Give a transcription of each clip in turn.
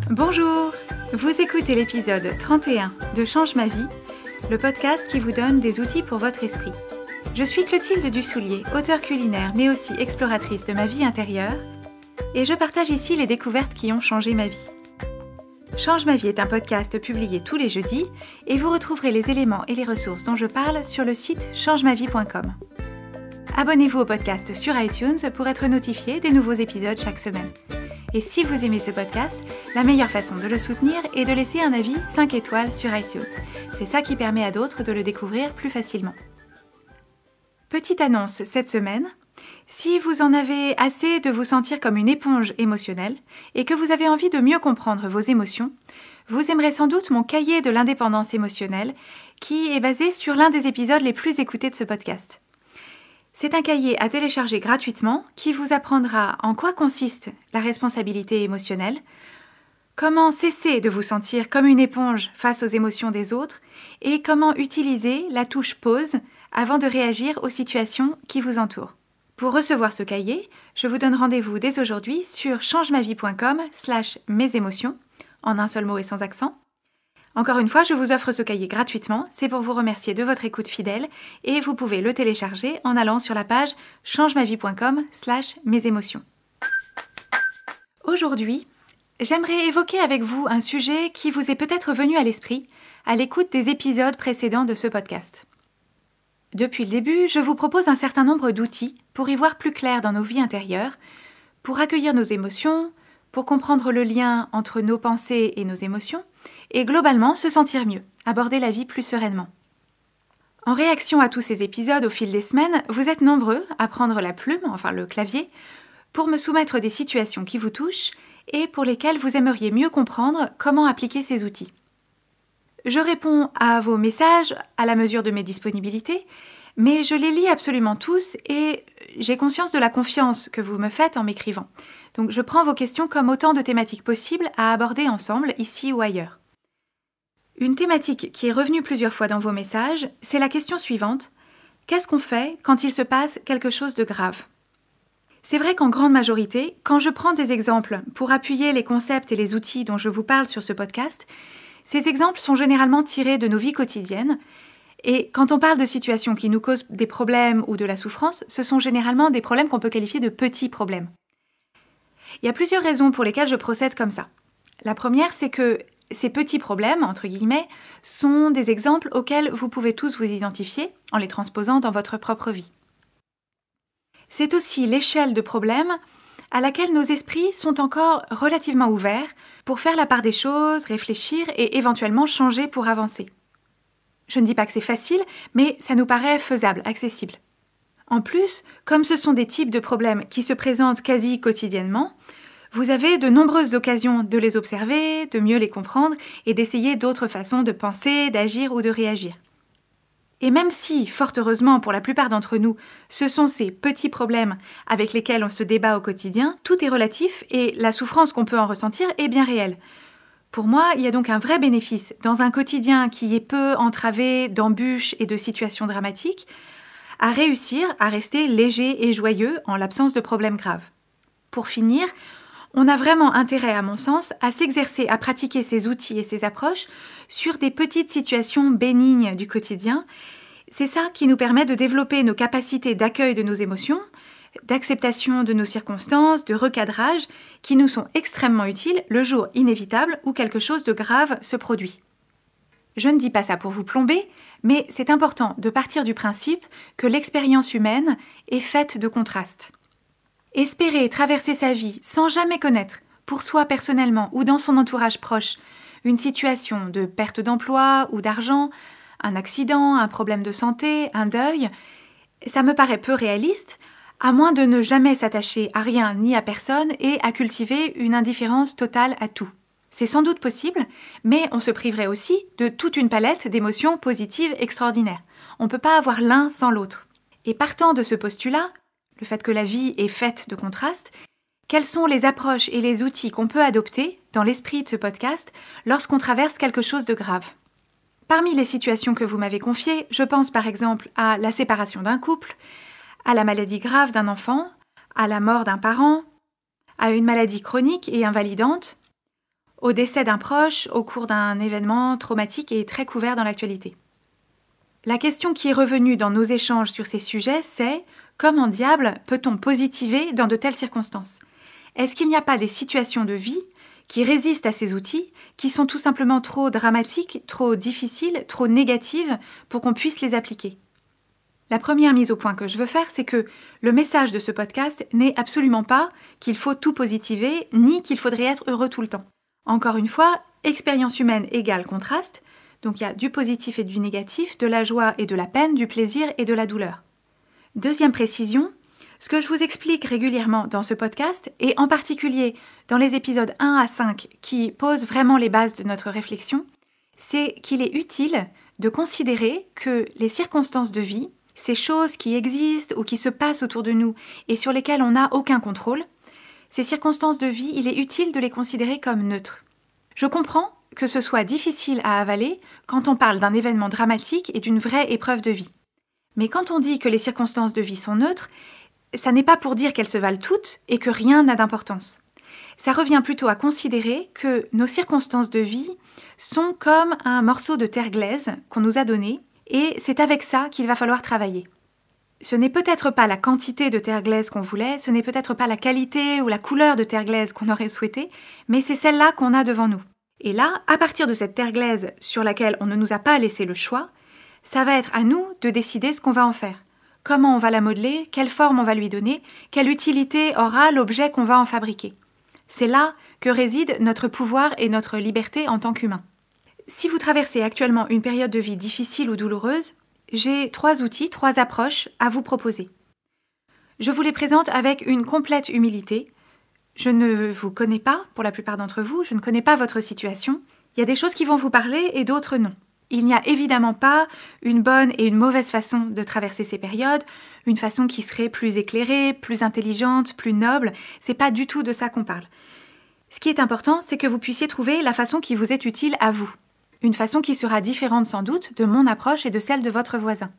Bonjour, vous écoutez l'épisode 31 de Change ma vie, le podcast qui vous donne des outils pour votre esprit. Je suis Clotilde Dussoulier, auteure culinaire mais aussi exploratrice de ma vie intérieure, et je partage ici les découvertes qui ont changé ma vie. Change ma vie est un podcast publié tous les jeudis et vous retrouverez les éléments et les ressources dont je parle sur le site changemavie.com. Abonnez-vous au podcast sur iTunes pour être notifié des nouveaux épisodes chaque semaine. Et si vous aimez ce podcast, la meilleure façon de le soutenir est de laisser un avis 5 étoiles sur iTunes. C'est ça qui permet à d'autres de le découvrir plus facilement. Petite annonce cette semaine, si vous en avez assez de vous sentir comme une éponge émotionnelle et que vous avez envie de mieux comprendre vos émotions, vous aimerez sans doute mon cahier de l'indépendance émotionnelle qui est basé sur l'un des épisodes les plus écoutés de ce podcast. C'est un cahier à télécharger gratuitement qui vous apprendra en quoi consiste la responsabilité émotionnelle, comment cesser de vous sentir comme une éponge face aux émotions des autres et comment utiliser la touche pause avant de réagir aux situations qui vous entourent. Pour recevoir ce cahier, je vous donne rendez-vous dès aujourd'hui sur changemavie.com/mesémotions, en un seul mot et sans accent. Encore une fois, je vous offre ce cahier gratuitement, c'est pour vous remercier de votre écoute fidèle et vous pouvez le télécharger en allant sur la page changemavie.com/mesémotions. Aujourd'hui, j'aimerais évoquer avec vous un sujet qui vous est peut-être venu à l'esprit à l'écoute des épisodes précédents de ce podcast. Depuis le début, je vous propose un certain nombre d'outils pour y voir plus clair dans nos vies intérieures, pour accueillir nos émotions, pour comprendre le lien entre nos pensées et nos émotions, et globalement se sentir mieux, aborder la vie plus sereinement. En réaction à tous ces épisodes au fil des semaines, vous êtes nombreux à prendre la plume, enfin le clavier, pour me soumettre des situations qui vous touchent et pour lesquelles vous aimeriez mieux comprendre comment appliquer ces outils. Je réponds à vos messages à la mesure de mes disponibilités, mais je les lis absolument tous et j'ai conscience de la confiance que vous me faites en m'écrivant. Donc je prends vos questions comme autant de thématiques possibles à aborder ensemble, ici ou ailleurs. Une thématique qui est revenue plusieurs fois dans vos messages, c'est la question suivante. Qu'est-ce qu'on fait quand il se passe quelque chose de grave ? C'est vrai qu'en grande majorité, quand je prends des exemples pour appuyer les concepts et les outils dont je vous parle sur ce podcast, ces exemples sont généralement tirés de nos vies quotidiennes. Et quand on parle de situations qui nous causent des problèmes ou de la souffrance, ce sont généralement des problèmes qu'on peut qualifier de petits problèmes. Il y a plusieurs raisons pour lesquelles je procède comme ça. La première, c'est que ces petits problèmes, entre guillemets, sont des exemples auxquels vous pouvez tous vous identifier en les transposant dans votre propre vie. C'est aussi l'échelle de problèmes à laquelle nos esprits sont encore relativement ouverts pour faire la part des choses, réfléchir et éventuellement changer pour avancer. Je ne dis pas que c'est facile, mais ça nous paraît faisable, accessible. En plus, comme ce sont des types de problèmes qui se présentent quasi quotidiennement, vous avez de nombreuses occasions de les observer, de mieux les comprendre et d'essayer d'autres façons de penser, d'agir ou de réagir. Et même si, fort heureusement pour la plupart d'entre nous, ce sont ces petits problèmes avec lesquels on se débat au quotidien, tout est relatif et la souffrance qu'on peut en ressentir est bien réelle. Pour moi, il y a donc un vrai bénéfice dans un quotidien qui est peu entravé d'embûches et de situations dramatiques, à réussir à rester léger et joyeux en l'absence de problèmes graves. Pour finir, on a vraiment intérêt, à mon sens, à s'exercer à pratiquer ces outils et ces approches sur des petites situations bénignes du quotidien. C'est ça qui nous permet de développer nos capacités d'accueil de nos émotions, d'acceptation de nos circonstances, de recadrage, qui nous sont extrêmement utiles le jour inévitable où quelque chose de grave se produit. Je ne dis pas ça pour vous plomber, mais c'est important de partir du principe que l'expérience humaine est faite de contrastes. Espérer traverser sa vie sans jamais connaître, pour soi personnellement ou dans son entourage proche, une situation de perte d'emploi ou d'argent, un accident, un problème de santé, un deuil, ça me paraît peu réaliste, à moins de ne jamais s'attacher à rien ni à personne et à cultiver une indifférence totale à tout. C'est sans doute possible, mais on se priverait aussi de toute une palette d'émotions positives extraordinaires. On ne peut pas avoir l'un sans l'autre. Et partant de ce postulat, le fait que la vie est faite de contrastes, quelles sont les approches et les outils qu'on peut adopter, dans l'esprit de ce podcast, lorsqu'on traverse quelque chose de grave ? Parmi les situations que vous m'avez confiées, je pense par exemple à la séparation d'un couple, à la maladie grave d'un enfant, à la mort d'un parent, à une maladie chronique et invalidante, au décès d'un proche au cours d'un événement traumatique et très couvert dans l'actualité. La question qui est revenue dans nos échanges sur ces sujets, c'est comment diable peut-on positiver dans de telles circonstances ? Est-ce qu'il n'y a pas des situations de vie qui résistent à ces outils, qui sont tout simplement trop dramatiques, trop difficiles, trop négatives pour qu'on puisse les appliquer ? La première mise au point que je veux faire, c'est que le message de ce podcast n'est absolument pas qu'il faut tout positiver, ni qu'il faudrait être heureux tout le temps. Encore une fois, expérience humaine égale contraste, donc il y a du positif et du négatif, de la joie et de la peine, du plaisir et de la douleur. Deuxième précision, ce que je vous explique régulièrement dans ce podcast, et en particulier dans les épisodes 1 à 5 qui posent vraiment les bases de notre réflexion, c'est qu'il est utile de considérer que les circonstances de vie, ces choses qui existent ou qui se passent autour de nous et sur lesquelles on n'a aucun contrôle, ces circonstances de vie, il est utile de les considérer comme neutres. Je comprends que ce soit difficile à avaler quand on parle d'un événement dramatique et d'une vraie épreuve de vie. Mais quand on dit que les circonstances de vie sont neutres, ça n'est pas pour dire qu'elles se valent toutes et que rien n'a d'importance. Ça revient plutôt à considérer que nos circonstances de vie sont comme un morceau de terre glaise qu'on nous a donné et c'est avec ça qu'il va falloir travailler. Ce n'est peut-être pas la quantité de terre glaise qu'on voulait, ce n'est peut-être pas la qualité ou la couleur de terre glaise qu'on aurait souhaité, mais c'est celle-là qu'on a devant nous. Et là, à partir de cette terre glaise sur laquelle on ne nous a pas laissé le choix, ça va être à nous de décider ce qu'on va en faire. Comment on va la modeler, quelle forme on va lui donner, quelle utilité aura l'objet qu'on va en fabriquer. C'est là que réside notre pouvoir et notre liberté en tant qu'humain. Si vous traversez actuellement une période de vie difficile ou douloureuse, j'ai 3 outils, 3 approches à vous proposer. Je vous les présente avec une complète humilité. Je ne vous connais pas, pour la plupart d'entre vous, je ne connais pas votre situation. Il y a des choses qui vont vous parler et d'autres non. Il n'y a évidemment pas une bonne et une mauvaise façon de traverser ces périodes, une façon qui serait plus éclairée, plus intelligente, plus noble. C'est pas du tout de ça qu'on parle. Ce qui est important, c'est que vous puissiez trouver la façon qui vous est utile à vous. Une façon qui sera différente sans doute de mon approche et de celle de votre voisin.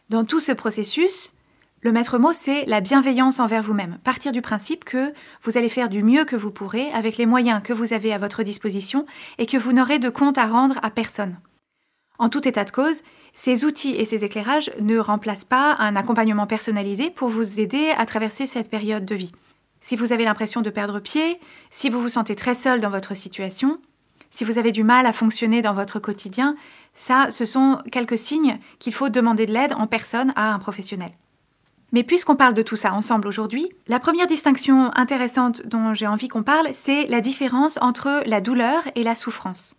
Dans tout ce processus, le maître mot, c'est la bienveillance envers vous-même. Partir du principe que vous allez faire du mieux que vous pourrez avec les moyens que vous avez à votre disposition et que vous n'aurez de compte à rendre à personne. En tout état de cause, ces outils et ces éclairages ne remplacent pas un accompagnement personnalisé pour vous aider à traverser cette période de vie. Si vous avez l'impression de perdre pied, si vous vous sentez très seul dans votre situation, si vous avez du mal à fonctionner dans votre quotidien, ça, ce sont quelques signes qu'il faut demander de l'aide en personne à un professionnel. Mais puisqu'on parle de tout ça ensemble aujourd'hui, la première distinction intéressante dont j'ai envie qu'on parle, c'est la différence entre la douleur et la souffrance.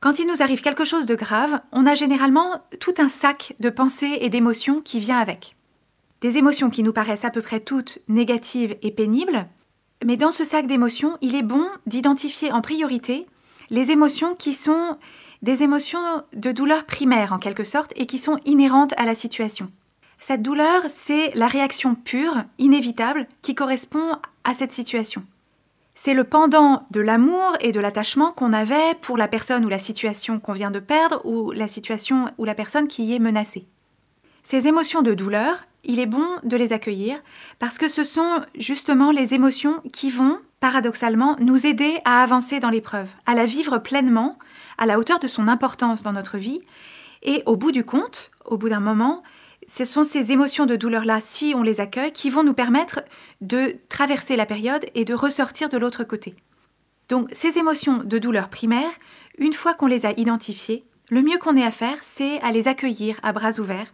Quand il nous arrive quelque chose de grave, on a généralement tout un sac de pensées et d'émotions qui vient avec. Des émotions qui nous paraissent à peu près toutes négatives et pénibles, mais dans ce sac d'émotions, il est bon d'identifier en priorité les émotions qui sont des émotions de douleur primaire en quelque sorte et qui sont inhérentes à la situation. Cette douleur, c'est la réaction pure, inévitable, qui correspond à cette situation. C'est le pendant de l'amour et de l'attachement qu'on avait pour la personne ou la situation qu'on vient de perdre ou la situation ou la personne qui y est menacée. Ces émotions de douleur, il est bon de les accueillir parce que ce sont justement les émotions qui vont, paradoxalement, nous aider à avancer dans l'épreuve, à la vivre pleinement, à la hauteur de son importance dans notre vie. Et au bout du compte, au bout d'un moment, ce sont ces émotions de douleur-là, si on les accueille, qui vont nous permettre de traverser la période et de ressortir de l'autre côté. Donc ces émotions de douleur primaire, une fois qu'on les a identifiées, le mieux qu'on ait à faire, c'est à les accueillir à bras ouverts,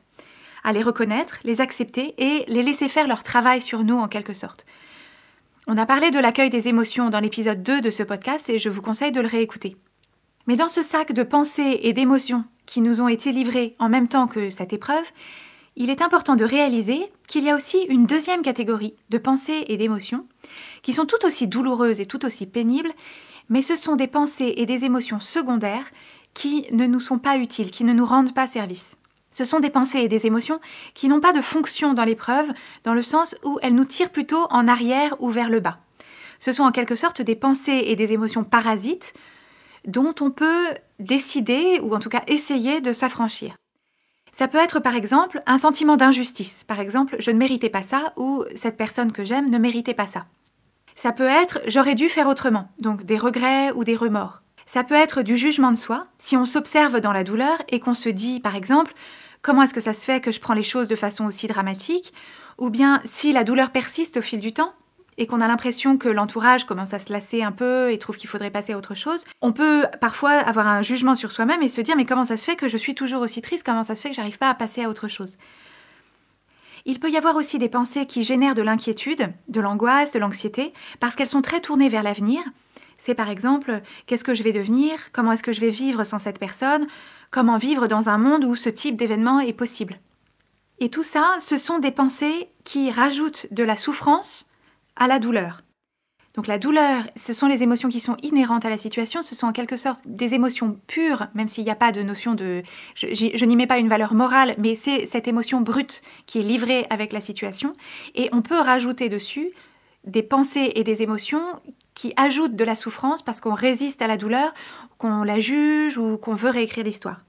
à les reconnaître, les accepter et les laisser faire leur travail sur nous en quelque sorte. On a parlé de l'accueil des émotions dans l'épisode 2 de ce podcast et je vous conseille de le réécouter. Mais dans ce sac de pensées et d'émotions qui nous ont été livrées en même temps que cette épreuve, il est important de réaliser qu'il y a aussi une deuxième catégorie de pensées et d'émotions qui sont tout aussi douloureuses et tout aussi pénibles, mais ce sont des pensées et des émotions secondaires qui ne nous sont pas utiles, qui ne nous rendent pas service. Ce sont des pensées et des émotions qui n'ont pas de fonction dans l'épreuve, dans le sens où elles nous tirent plutôt en arrière ou vers le bas. Ce sont en quelque sorte des pensées et des émotions parasites dont on peut décider, ou en tout cas essayer de s'affranchir. Ça peut être par exemple un sentiment d'injustice. Par exemple, je ne méritais pas ça ou cette personne que j'aime ne méritait pas ça. Ça peut être « j'aurais dû faire autrement », donc des regrets ou des remords. Ça peut être du jugement de soi, si on s'observe dans la douleur et qu'on se dit, par exemple, « comment est-ce que ça se fait que je prends les choses de façon aussi dramatique ?» Ou bien, si la douleur persiste au fil du temps, et qu'on a l'impression que l'entourage commence à se lasser un peu et trouve qu'il faudrait passer à autre chose, on peut parfois avoir un jugement sur soi-même et se dire « mais comment ça se fait que je suis toujours aussi triste? Comment ça se fait que j'arrive pas à passer à autre chose ?» Il peut y avoir aussi des pensées qui génèrent de l'inquiétude, de l'angoisse, de l'anxiété, parce qu'elles sont très tournées vers l'avenir. C'est par exemple « qu'est-ce que je vais devenir? Comment est-ce que je vais vivre sans cette personne? Comment vivre dans un monde où ce type d'événement est possible ?» Et tout ça, ce sont des pensées qui rajoutent de la souffrance à la douleur. Donc la douleur, ce sont les émotions qui sont inhérentes à la situation, ce sont en quelque sorte des émotions pures, même s'il n'y a pas de notion de... Je n'y mets pas une valeur morale, mais c'est cette émotion brute qui est livrée avec la situation. Et on peut rajouter dessus des pensées et des émotions qui ajoutent de la souffrance parce qu'on résiste à la douleur, qu'on la juge ou qu'on veut réécrire l'histoire.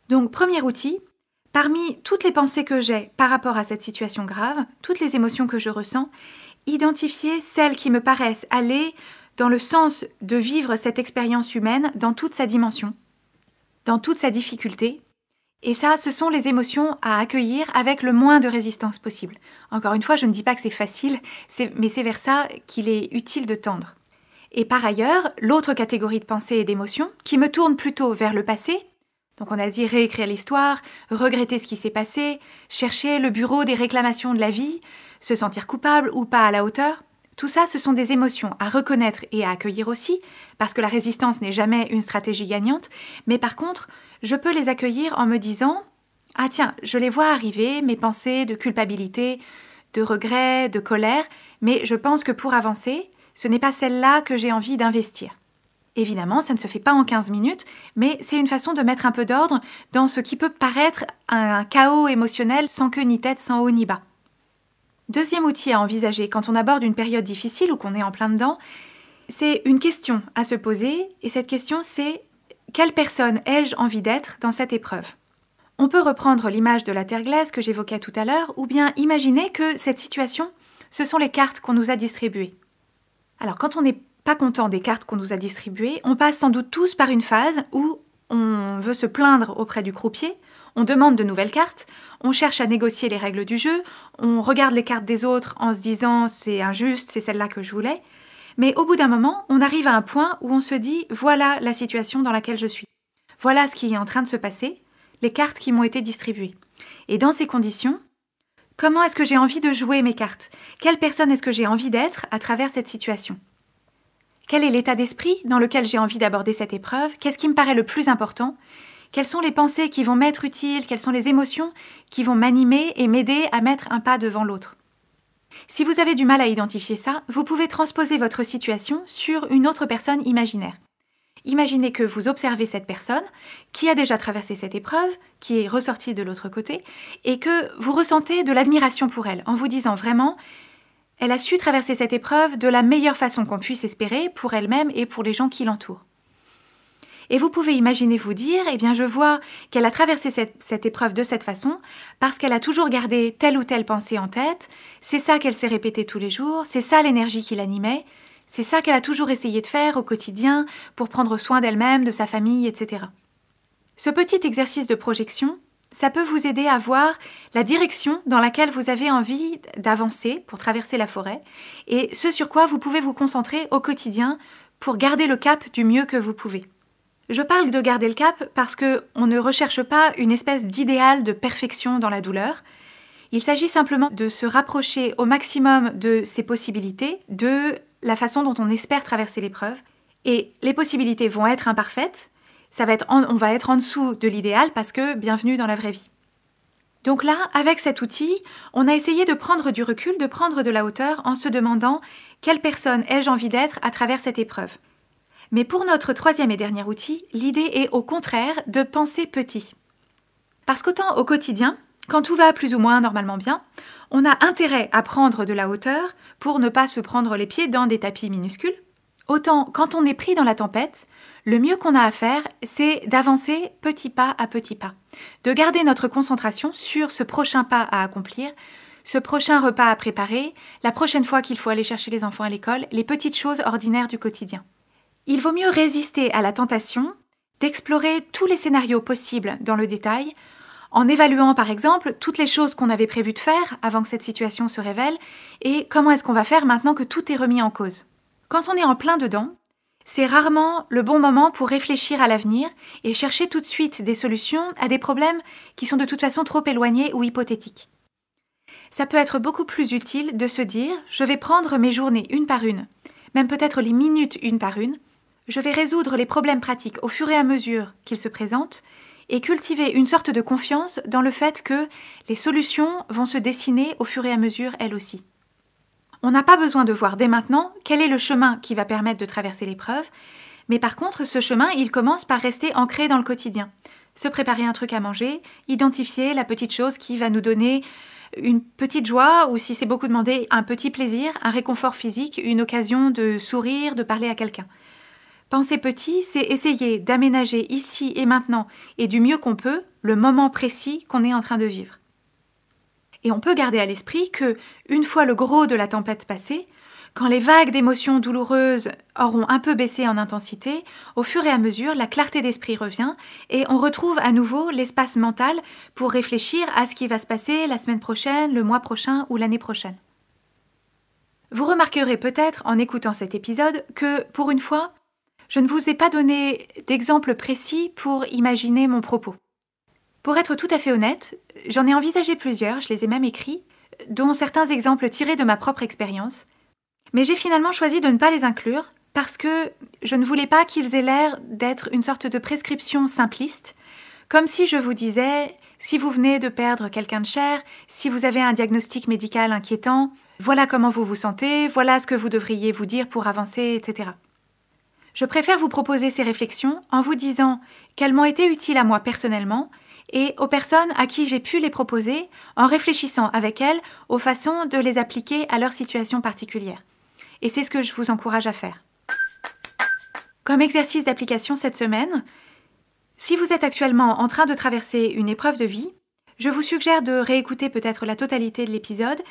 Donc premier outil, parmi toutes les pensées que j'ai par rapport à cette situation grave, toutes les émotions que je ressens, identifier celles qui me paraissent aller dans le sens de vivre cette expérience humaine dans toute sa dimension, dans toute sa difficulté. Et ça, ce sont les émotions à accueillir avec le moins de résistance possible. Encore une fois, je ne dis pas que c'est facile, mais c'est vers ça qu'il est utile de tendre. Et par ailleurs, l'autre catégorie de pensées et d'émotions, qui me tourne plutôt vers le passé, donc on a dit réécrire l'histoire, regretter ce qui s'est passé, chercher le bureau des réclamations de la vie, se sentir coupable ou pas à la hauteur. Tout ça, ce sont des émotions à reconnaître et à accueillir aussi, parce que la résistance n'est jamais une stratégie gagnante, mais par contre, je peux les accueillir en me disant « Ah tiens, je les vois arriver, mes pensées de culpabilité, de regret, de colère, mais je pense que pour avancer, ce n'est pas celle-là que j'ai envie d'investir. » Évidemment, ça ne se fait pas en 15 minutes, mais c'est une façon de mettre un peu d'ordre dans ce qui peut paraître un chaos émotionnel sans queue ni tête, sans haut ni bas. Deuxième outil à envisager quand on aborde une période difficile ou qu'on est en plein dedans, c'est une question à se poser, et cette question c'est « quelle personne ai-je envie d'être dans cette épreuve ?» On peut reprendre l'image de la terre glace que j'évoquais tout à l'heure, ou bien imaginer que cette situation, ce sont les cartes qu'on nous a distribuées. Alors quand on n'est pas content des cartes qu'on nous a distribuées, on passe sans doute tous par une phase où on veut se plaindre auprès du croupier, on demande de nouvelles cartes, on cherche à négocier les règles du jeu, on regarde les cartes des autres en se disant « c'est injuste, c'est celle-là que je voulais ». Mais au bout d'un moment, on arrive à un point où on se dit « voilà la situation dans laquelle je suis. Voilà ce qui est en train de se passer, les cartes qui m'ont été distribuées. Et dans ces conditions, comment est-ce que j'ai envie de jouer mes cartes? Quelle personne est-ce que j'ai envie d'être à travers cette situation? Quel est l'état d'esprit dans lequel j'ai envie d'aborder cette épreuve? Qu'est-ce qui me paraît le plus important? Quelles sont les pensées qui vont m'être utiles? Quelles sont les émotions qui vont m'animer et m'aider à mettre un pas devant l'autre? Si vous avez du mal à identifier ça, vous pouvez transposer votre situation sur une autre personne imaginaire. Imaginez que vous observez cette personne qui a déjà traversé cette épreuve, qui est ressortie de l'autre côté, et que vous ressentez de l'admiration pour elle, en vous disant vraiment « elle a su traverser cette épreuve de la meilleure façon qu'on puisse espérer pour elle-même et pour les gens qui l'entourent. » Et vous pouvez imaginer vous dire « eh bien je vois qu'elle a traversé cette épreuve de cette façon parce qu'elle a toujours gardé telle ou telle pensée en tête, c'est ça qu'elle s'est répétée tous les jours, c'est ça l'énergie qui l'animait, c'est ça qu'elle a toujours essayé de faire au quotidien pour prendre soin d'elle-même, de sa famille, etc. » Ce petit exercice de projection, ça peut vous aider à voir la direction dans laquelle vous avez envie d'avancer pour traverser la forêt et ce sur quoi vous pouvez vous concentrer au quotidien pour garder le cap du mieux que vous pouvez. Je parle de garder le cap parce qu'on ne recherche pas une espèce d'idéal de perfection dans la douleur. Il s'agit simplement de se rapprocher au maximum de ses possibilités, de la façon dont on espère traverser l'épreuve. Et les possibilités vont être imparfaites, on va être en dessous de l'idéal parce que bienvenue dans la vraie vie. Donc là, avec cet outil, on a essayé de prendre du recul, de prendre de la hauteur en se demandant quelle personne ai-je envie d'être à travers cette épreuve. Mais pour notre troisième et dernier outil, l'idée est au contraire de penser petit. Parce qu'autant au quotidien, quand tout va plus ou moins normalement bien, on a intérêt à prendre de la hauteur pour ne pas se prendre les pieds dans des tapis minuscules, autant quand on est pris dans la tempête, le mieux qu'on a à faire, c'est d'avancer petit pas à petit pas, de garder notre concentration sur ce prochain pas à accomplir, ce prochain repas à préparer, la prochaine fois qu'il faut aller chercher les enfants à l'école, les petites choses ordinaires du quotidien. Il vaut mieux résister à la tentation d'explorer tous les scénarios possibles dans le détail, en évaluant par exemple toutes les choses qu'on avait prévu de faire avant que cette situation se révèle et comment est-ce qu'on va faire maintenant que tout est remis en cause. Quand on est en plein dedans, c'est rarement le bon moment pour réfléchir à l'avenir et chercher tout de suite des solutions à des problèmes qui sont de toute façon trop éloignés ou hypothétiques. Ça peut être beaucoup plus utile de se dire « je vais prendre mes journées une par une, même peut-être les minutes une par une, je vais résoudre les problèmes pratiques au fur et à mesure qu'ils se présentent et cultiver une sorte de confiance dans le fait que les solutions vont se dessiner au fur et à mesure elles aussi. » On n'a pas besoin de voir dès maintenant quel est le chemin qui va permettre de traverser l'épreuve, mais par contre, ce chemin, il commence par rester ancré dans le quotidien. Se préparer un truc à manger, identifier la petite chose qui va nous donner une petite joie, ou si c'est beaucoup demandé, un petit plaisir, un réconfort physique, une occasion de sourire, de parler à quelqu'un. Penser petit, c'est essayer d'aménager ici et maintenant, et du mieux qu'on peut, le moment précis qu'on est en train de vivre. Et on peut garder à l'esprit que, une fois le gros de la tempête passé, quand les vagues d'émotions douloureuses auront un peu baissé en intensité, au fur et à mesure, la clarté d'esprit revient et on retrouve à nouveau l'espace mental pour réfléchir à ce qui va se passer la semaine prochaine, le mois prochain ou l'année prochaine. Vous remarquerez peut-être en écoutant cet épisode que, pour une fois, je ne vous ai pas donné d'exemple précis pour imaginer mon propos. Pour être tout à fait honnête, j'en ai envisagé plusieurs, je les ai même écrits, dont certains exemples tirés de ma propre expérience, mais j'ai finalement choisi de ne pas les inclure parce que je ne voulais pas qu'ils aient l'air d'être une sorte de prescription simpliste, comme si je vous disais, si vous venez de perdre quelqu'un de cher, si vous avez un diagnostic médical inquiétant, voilà comment vous vous sentez, voilà ce que vous devriez vous dire pour avancer, etc. Je préfère vous proposer ces réflexions en vous disant qu'elles m'ont été utiles à moi personnellement, et aux personnes à qui j'ai pu les proposer en réfléchissant avec elles aux façons de les appliquer à leur situation particulière. Et c'est ce que je vous encourage à faire. Comme exercice d'application cette semaine, si vous êtes actuellement en train de traverser une épreuve de vie, je vous suggère de réécouter peut-être la totalité de l'épisode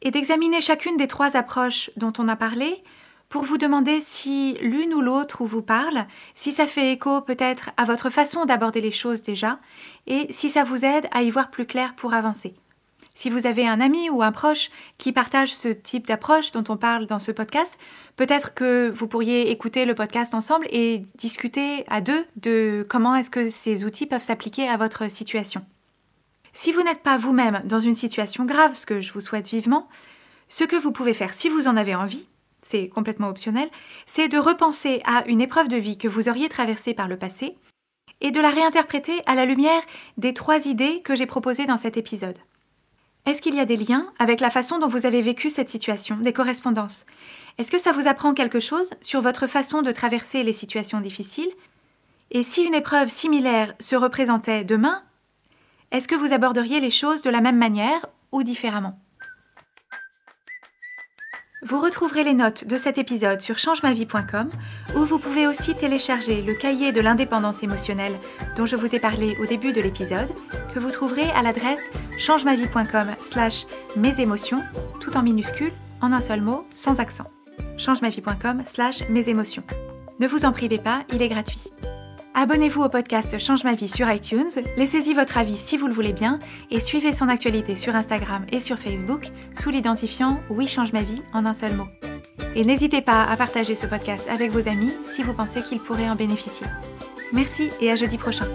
et d'examiner chacune des 3 approches dont on a parlé pour vous demander si l'une ou l'autre vous parle, si ça fait écho peut-être à votre façon d'aborder les choses déjà, et si ça vous aide à y voir plus clair pour avancer. Si vous avez un ami ou un proche qui partage ce type d'approche dont on parle dans ce podcast, peut-être que vous pourriez écouter le podcast ensemble et discuter à deux de comment est-ce que ces outils peuvent s'appliquer à votre situation. Si vous n'êtes pas vous-même dans une situation grave, ce que je vous souhaite vivement, ce que vous pouvez faire si vous en avez envie, c'est complètement optionnel, c'est de repenser à une épreuve de vie que vous auriez traversée par le passé et de la réinterpréter à la lumière des 3 idées que j'ai proposées dans cet épisode. Est-ce qu'il y a des liens avec la façon dont vous avez vécu cette situation, des correspondances? Est-ce que ça vous apprend quelque chose sur votre façon de traverser les situations difficiles? Et si une épreuve similaire se représentait demain, est-ce que vous aborderiez les choses de la même manière ou différemment? Vous retrouverez les notes de cet épisode sur changemavie.com où vous pouvez aussi télécharger le cahier de l'indépendance émotionnelle dont je vous ai parlé au début de l'épisode, que vous trouverez à l'adresse changemavie.com/mesémotions, tout en minuscules, en un seul mot, sans accent. changemavie.com/mesémotions. Ne vous en privez pas, il est gratuit. Abonnez-vous au podcast Change ma vie sur iTunes, laissez-y votre avis si vous le voulez bien et suivez son actualité sur Instagram et sur Facebook sous l'identifiant « Oui, change ma vie » en un seul mot. Et n'hésitez pas à partager ce podcast avec vos amis si vous pensez qu'ils pourraient en bénéficier. Merci et à jeudi prochain.